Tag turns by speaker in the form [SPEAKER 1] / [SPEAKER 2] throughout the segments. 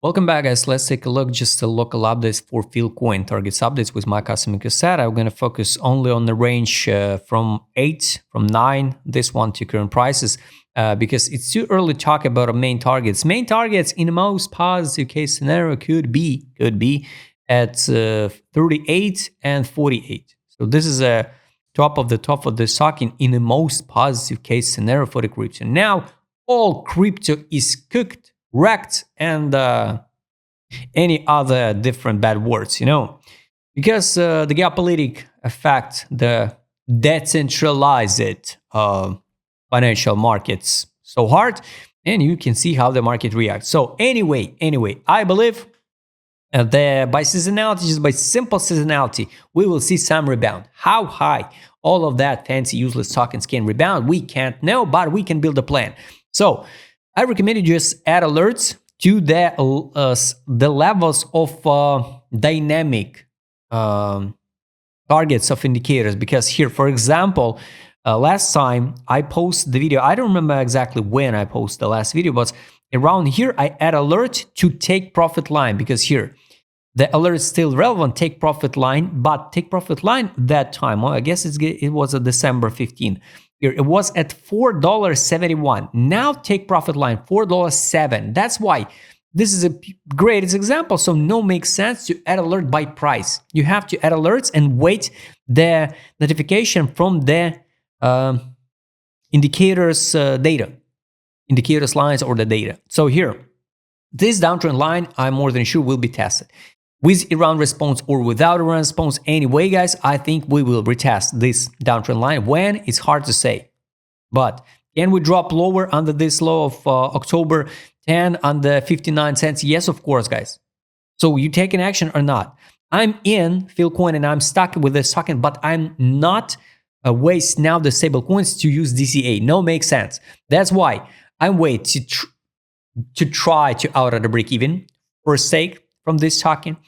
[SPEAKER 1] Welcome back, guys. Let's take a look just the local updates for Filecoin targets updates with my custom set. I'm going to focus only on the range from 9, this one to current prices, because it's too early to talk about our main targets. Main targets in the most positive case scenario could be at 38 and 48. So this is a top of the stock in the most positive case scenario for the crypto. Now all crypto is cooked, wrecked, and any other different bad words, because the geopolitical effect, the decentralized financial markets so hard, and you can see how the market reacts. So anyway, I believe by seasonality, just by simple seasonality, we will see some rebound. How high all of that fancy useless tokens can rebound, we can't know, but we can build a plan. So I recommend you just add alerts to the levels of dynamic targets of indicators, because here, for example, last time I posted the video, I don't remember exactly when I posted the last video, but around here I add alert to take profit line, because here the alert is still relevant, take profit line, but take profit line that time, well, I guess it was a December 15th. Here it was at $4.71. Now take profit line $4.07. That's why this is a great example. So no makes sense to add alert by price. You have to add alerts and wait the notification from the indicators data, indicators lines or the data. So here, this downtrend line, I'm more than sure will be tested. With Iran response or without Iran response, anyway, guys, I think we will retest this downtrend line. When? It's hard to say. But can we drop lower under this low of October 10 under 59 cents? Yes, of course, guys. So you take an action or not? I'm in Filecoin and I'm stuck with this token, but I'm not waste now the stable coins to use DCA. No, makes sense. That's why I'm wait to try to out at the break even for sake from this token.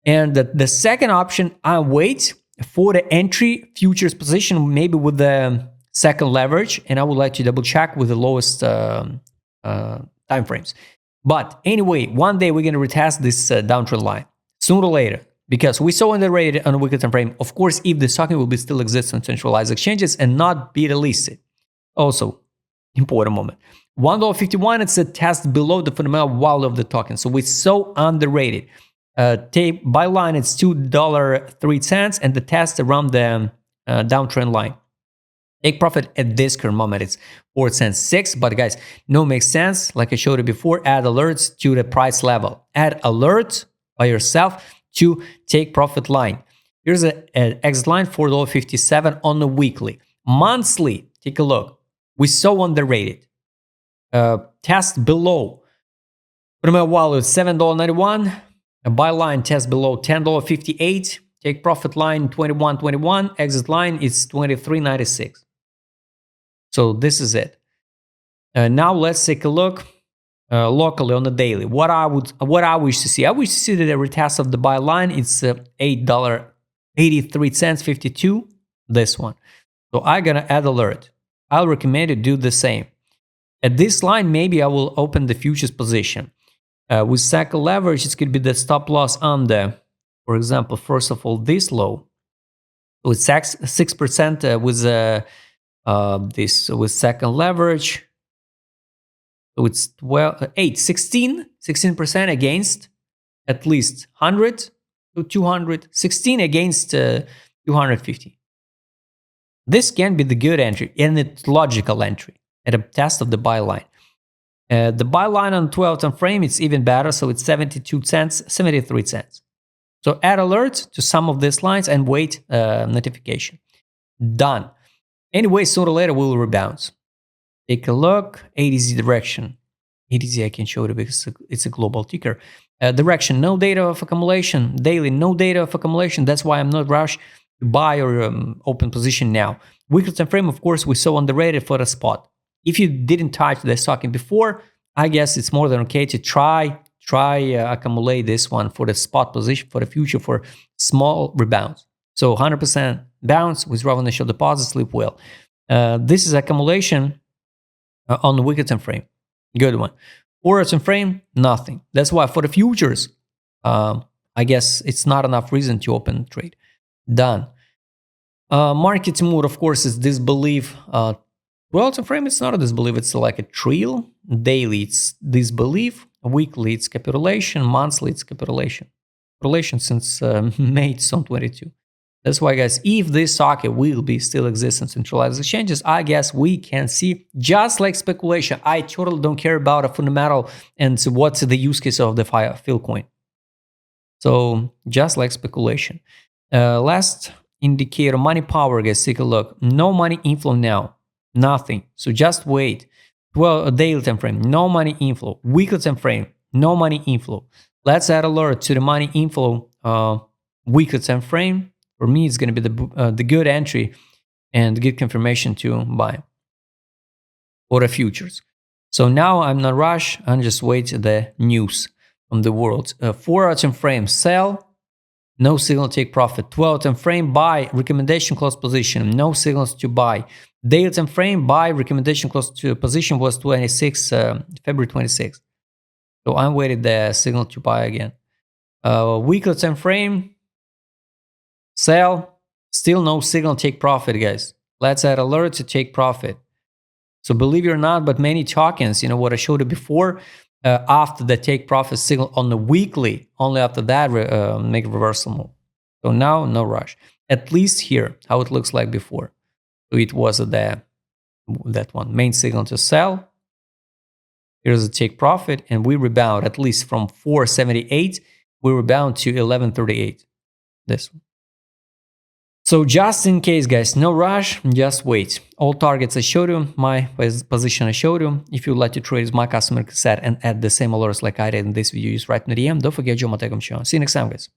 [SPEAKER 1] And the second option, I wait for the entry futures position, maybe with the second leverage, and I would like to double check with the lowest time frames. But anyway, one day we're going to retest this downtrend line sooner or later, because we saw underrated on a weekly time frame. Of course, if the token will be still exist on centralized exchanges and not be delisted. Also, important moment. $1.51, it's a test below the fundamental value of the token. So it's so underrated. Buy line, it's $2.03, and the test around the downtrend line. Take profit at this current moment, it's 4 cents 6. But guys, no makes sense. Like I showed you before, add alerts to the price level. Add alert by yourself to take profit line. Here's an exit line, $4.57 on the weekly. Monthly, take a look. We so underrated. Test below fundamental value $7.91. A buy line test below $10.58. Take profit line $21.21. Exit line is $23.96. So this is it. Now let's take a look locally on the daily. What I wish to see. I wish to see that the retest of the buy line. It's $8.83 52. This one. So I'm gonna add alert. I'll recommend you do the same. At this line, maybe I will open the futures position. With second leverage, it could be the stop loss under, for example, first of all, this low. So it's 6% with with second leverage. So it's 16% against at least 100 to 200, 16 against 250. This can be the good entry, and it's logical entry at a test of the buy line. The buy line on 12 time frame, it's even better. So it's 72 cents, 73 cents. So add alert to some of these lines and wait notification. Done. Anyway, sooner or later we will rebound. Take a look. ADZ direction. ADZ I can show you because it's a global ticker. Direction, no data of accumulation. Daily, no data of accumulation. That's why I'm not rushed to buy or open position now. Weekly time frame, of course, we saw underrated for the spot. If you didn't touch this token before, I guess it's more than okay to try accumulate this one for the spot position for the future for small rebounds. So 100% bounce, withdrawal initial deposit, sleep well. This is accumulation on the weekly time frame. Good one. 4 hour time frame, nothing. That's why for the futures, I guess it's not enough reason to open trade. Done. Market mood, of course, is disbelief. 12 hour time frame, it's not a disbelief, it's like a trail. Daily, it's disbelief. Weekly, it's capitulation. Monthly, it's capitulation. Capitulation since May 2022. That's why, guys, if this socket will be still exist in centralized exchanges, I guess we can see just like speculation. I totally don't care about a fundamental and what's the use case of the Filecoin. So just like speculation. Last indicator, money power, guys, take a look. No money inflow now, nothing. So just wait. Well, a daily time frame, no money inflow. Weekly time frame, no money inflow. Let's add alert to the money inflow weekly time frame. For me, it's going to be the good entry and good confirmation to buy for the futures. So now I'm not rush. I'm just wait the news from the world. 4 hour time frame, sell, no signal, take profit. 12 time frame, buy, recommendation close position, no signals to buy. Daily time frame, buy, recommendation close to position was February 26th. So I'm waiting the signal to buy again. Weekly time frame, sell, still no signal, take profit, guys. Let's add alert to take profit. So believe it or not, but many tokens, what I showed you before, after the take profit signal on the weekly, only after that make a reversal move. So now, no rush. At least here, how it looks like before. So it was that one, main signal to sell. Here's a take profit, and we rebound at least from 478, we rebound to 1138. This one. So just in case, guys, no rush, just wait. All targets I showed you, my position I showed you. If you'd like to trade with my customer set and add the same alerts like I did in this video, use right in the DM. Don't forget, Joe Mategum Show. See you next time, guys.